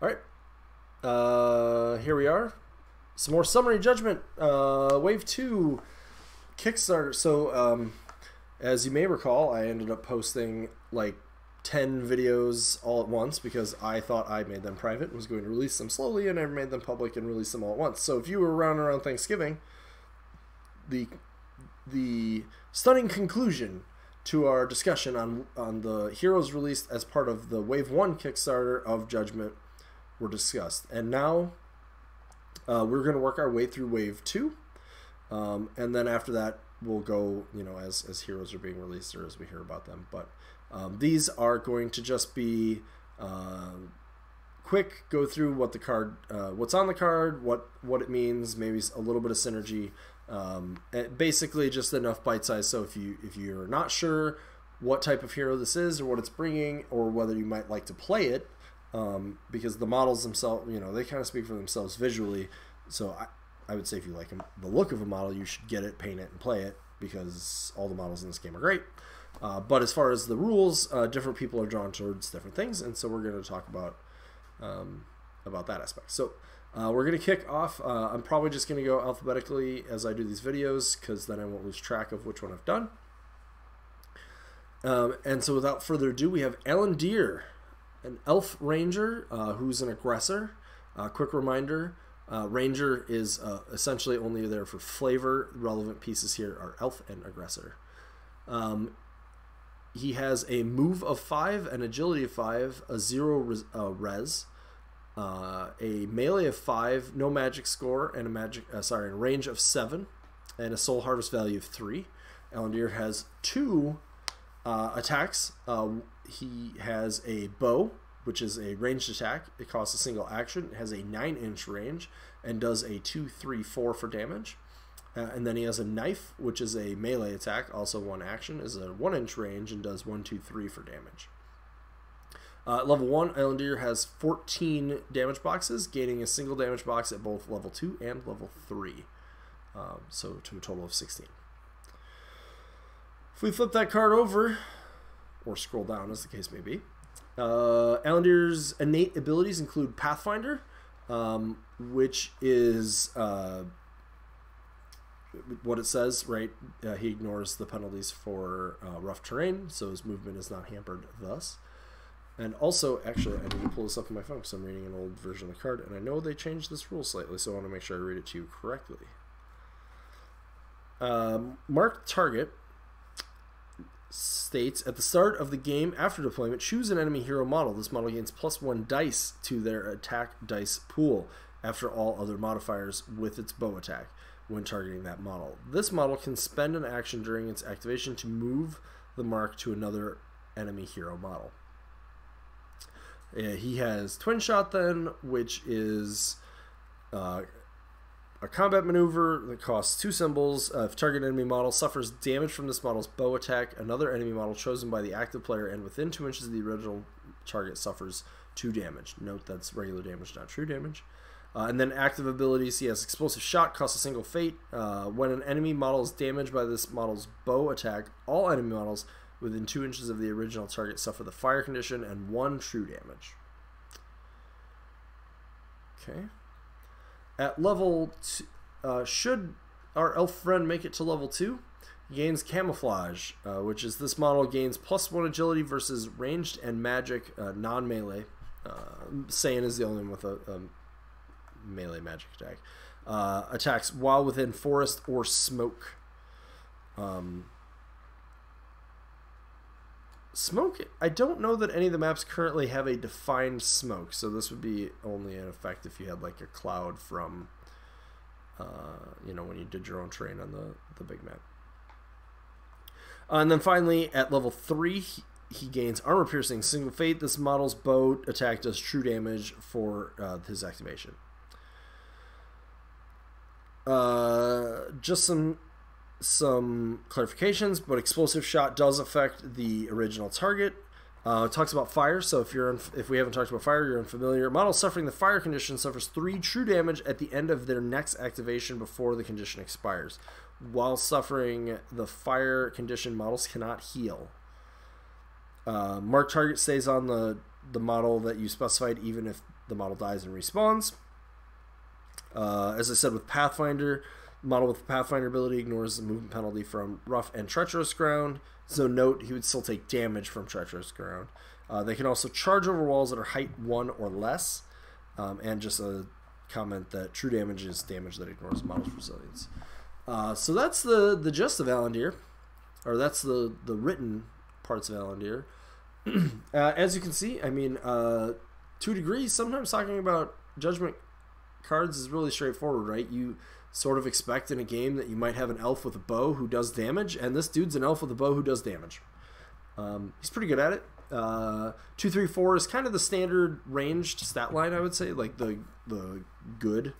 All right. Here we are. Some more summary Judgment. Wave 2 Kickstarter. So, as you may recall, I ended up posting like 10 videos all at once because I thought I made them private and was going to release them slowly, and I made them public and released them all at once. So if you were around Thanksgiving, the stunning conclusion to our discussion on the heroes released as part of the Wave 1 Kickstarter of Judgment were discussed. And now we're going to work our way through Wave 2. And then after that, we'll go, you know, as heroes are being released or as we hear about them. But these are going to just be quick, go through what the card, what's on the card, what it means, maybe a little bit of synergy. Basically just enough bite size so if you're not sure what type of hero this is or what it's bringing or whether you might like to play it, because the models themselves, you know, they kind of speak for themselves visually. So I would say if you like the look of a model, you should get it, paint it, and play it, because all the models in this game are great. But as far as the rules, different people are drawn towards different things, and so we're going to talk about that aspect. So we're going to kick off. I'm probably just going to go alphabetically as I do these videos, because then I won't lose track of which one I've done. And so without further ado, we have Allandir, an elf ranger who's an aggressor. Quick reminder, ranger is essentially only there for flavor. Relevant pieces here are elf and aggressor. He has a move of 5, an agility of 5, a 0 res, a melee of 5, no magic score, and a range of 7, and a soul harvest value of 3. Allandir has 2 attacks. He has a bow, which is a ranged attack. It costs a single action. It has a 9-inch range and does a 2, 3, 4 for damage. And then he has a knife, which is a melee attack, also 1 action, is a 1-inch range and does 1, 2, 3 for damage. Level 1, Allandir has 14 damage boxes, gaining a single damage box at both level 2 and level 3. So to a total of 16. If we flip that card over, or scroll down as the case may be, Allandir's innate abilities include Pathfinder, which is what it says, right? He ignores the penalties for rough terrain, so his movement is not hampered thus. And also, actually, I need to pull this up on my phone because I'm reading an old version of the card, and I know they changed this rule slightly, so I want to make sure I read it to you correctly. Mark target states, at the start of the game after deployment, choose an enemy hero model. This model gains +1 dice to their attack dice pool after all other modifiers with its bow attack when targeting that model. This model can spend an action during its activation to move the mark to another enemy hero model. He has Twin Shot then, which is a combat maneuver that costs 2 symbols. If target enemy model suffers damage from this model's bow attack, another enemy model chosen by the active player and within 2 inches of the original target suffers 2 damage. Note that's regular damage, not true damage. And then active abilities, he has Explosive Shot, costs a single fate. When an enemy model is damaged by this model's bow attack, all enemy models within 2 inches of the original target suffer the fire condition and 1 true damage. Okay. At level 2, should our elf friend make it to level 2, he gains Camouflage, which is this model gains +1 agility versus ranged and magic non-melee. Saiyan is the only one with a melee magic attack. Attacks while within forest or smoke. Smoke, I don't know that any of the maps currently have a defined smoke, so this would be only in effect if you had like a cloud from, you know, when you did your own terrain on the big map. And then finally, at level 3, he gains Armor Piercing, single fate. This model's bow attack does true damage for his activation. Just some clarifications, but Explosive Shot does affect the original target. It talks about fire, so if we haven't talked about fire, you're unfamiliar. Model suffering the fire condition suffers 3 true damage at the end of their next activation before the condition expires. While suffering the fire condition, models cannot heal. Mark target stays on the model that you specified, even if the model dies and respawns. As I said with Pathfinder, the model with the Pathfinder ability ignores the movement penalty from rough and treacherous ground. So note, he would still take damage from treacherous ground. They can also charge over walls that are height 1 or less. And just a comment that true damage is damage that ignores the model's resilience. So that's the gist of Allandir, or that's the written parts of Allandir. As you can see, I mean, 2 degrees, sometimes talking about Judgment cards is really straightforward, right? You sort of expect in a game that you might have an elf with a bow who does damage, and this dude's an elf with a bow who does damage. He's pretty good at it. 2, 3, 4 is kind of the standard ranged stat line, I would say, like the good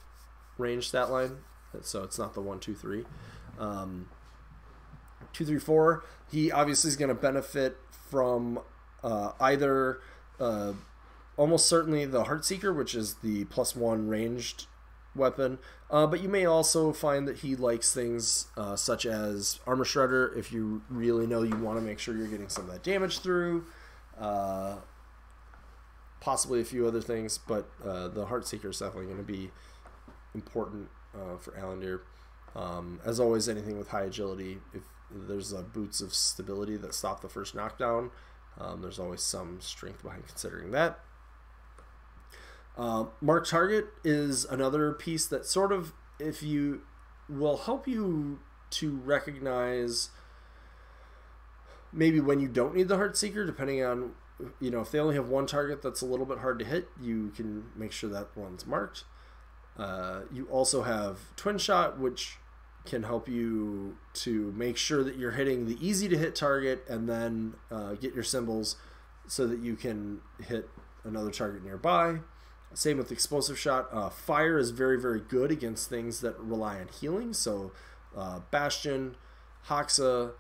ranged stat line. So it's not the 1, 2, 3. 2, 3, 4. He obviously is going to benefit from either almost certainly the Heartseeker, which is the +1 ranged weapon, but you may also find that he likes things such as Armor Shredder if you really know you want to make sure you're getting some of that damage through. Possibly a few other things, but the Heartseeker is definitely going to be important for Allandir. As always, anything with high agility, if there's boots of stability that stop the first knockdown, there's always some strength behind considering that. Mark Target is another piece that sort of, if you will help you to recognize maybe when you don't need the Heartseeker, depending on, you know, if they only have one target that's a little bit hard to hit, you can make sure that one's marked. You also have Twin Shot, which can help you to make sure that you're hitting the easy to hit target and then get your symbols so that you can hit another target nearby. Same with Explosive Shot. Fire is very, very good against things that rely on healing. So Bastion, Hoxa,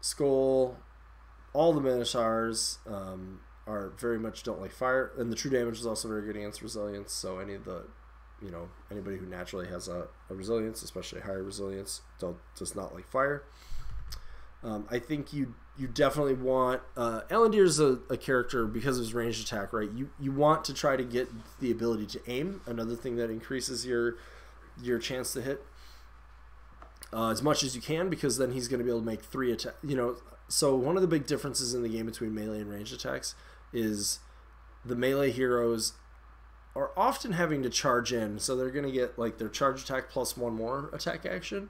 Skull, all the Minotaurs are very much don't like fire. And the true damage is also very good against resilience. So any of the, you know, anybody who naturally has a resilience, especially higher resilience, does not like fire. I think you definitely want Allandir's a character because of his ranged attack, right? You want to try to get the ability to aim, another thing that increases your chance to hit as much as you can, because then he's going to be able to make 3 attacks. You know, so one of the big differences in the game between melee and ranged attacks is the melee heroes are often having to charge in, so they're going to get like their charge attack plus 1 more attack action.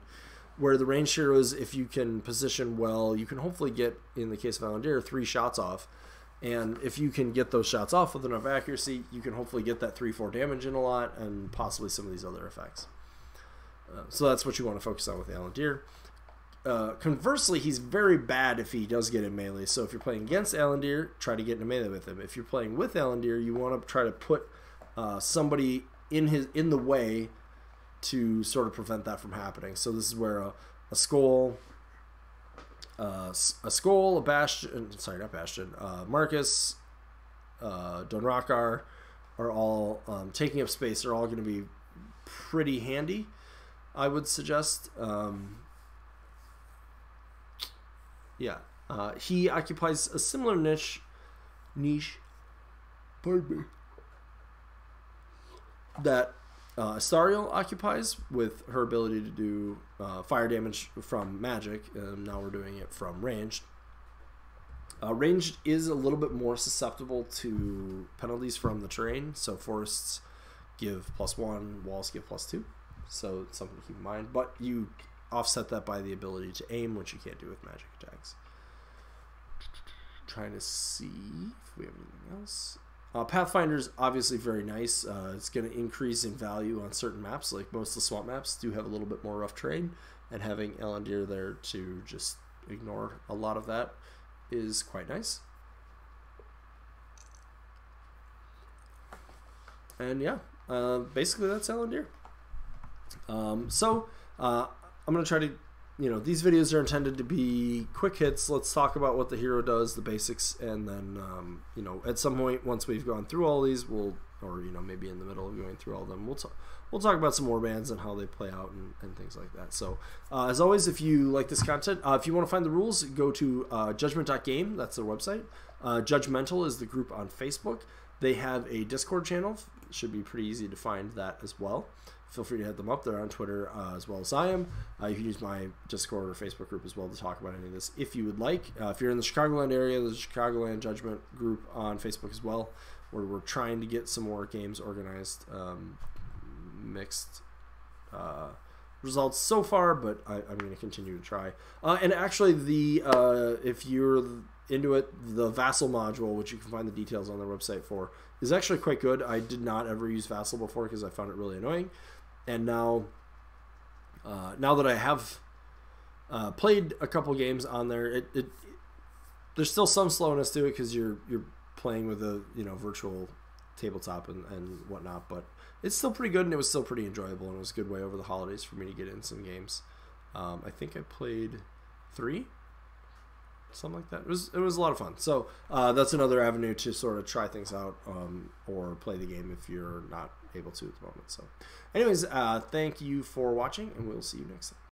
Where the ranged heroes, if you can position well, you can hopefully get, in the case of Allandir, 3 shots off. And if you can get those shots off with enough accuracy, you can hopefully get that 3-4 damage in a lot, and possibly some of these other effects. So that's what you want to focus on with Allandir. Conversely, he's very bad if he does get in melee. So if you're playing against Allandir, try to get into melee with him. If you're playing with Allandir, you want to try to put somebody in the way to sort of prevent that from happening. So this is where a Skull, a Bastion, sorry, not Bastion, Marcus, Donrakar are all taking up space. They're all going to be pretty handy, I would suggest. Yeah, he occupies a similar niche, pardon me, that Astariel occupies with her ability to do fire damage from magic, and now we're doing it from ranged. Ranged is a little bit more susceptible to penalties from the terrain, so forests give +1, walls give +2, so it's something to keep in mind, but you offset that by the ability to aim, which you can't do with magic attacks. Trying to see if we have anything else. Pathfinder's obviously very nice. It's going to increase in value on certain maps, like most of the swamp maps do have a little bit more rough terrain, and having Allandir there to just ignore a lot of that is quite nice. And yeah, basically that's Allandir. I'm going to try to, you know, these videos are intended to be quick hits. Let's talk about what the hero does, the basics, and then, you know, at some point, once we've gone through all these, or, you know, maybe in the middle of going through all of them, we'll talk about some war bands and how they play out and things like that. So, as always, if you like this content, if you want to find the rules, go to judgement.game. That's their website. Judgmental is the group on Facebook. They have a Discord channel. should be pretty easy to find that as well. Feel free to hit them up. They're on Twitter as well as I am. You can use my Discord or Facebook group as well to talk about any of this if you would like. If you're in the Chicagoland area, there's a Chicagoland Judgement group on Facebook as well, where we're trying to get some more games organized. Mixed results so far, but I'm going to continue to try. And actually, if you're into it, the Vassal module, which you can find the details on their website for, is actually quite good. I did not ever use Vassal before because I found it really annoying, and now that I have played a couple games on there, there's still some slowness to it because you're playing with a virtual tabletop and whatnot, but it's still pretty good, and it was still pretty enjoyable, and it was a good way over the holidays for me to get in some games. I think I played 3, something like that. It was a lot of fun. So that's another avenue to sort of try things out, or play the game if you're not able to at the moment. So anyways, thank you for watching, and we'll see you next time.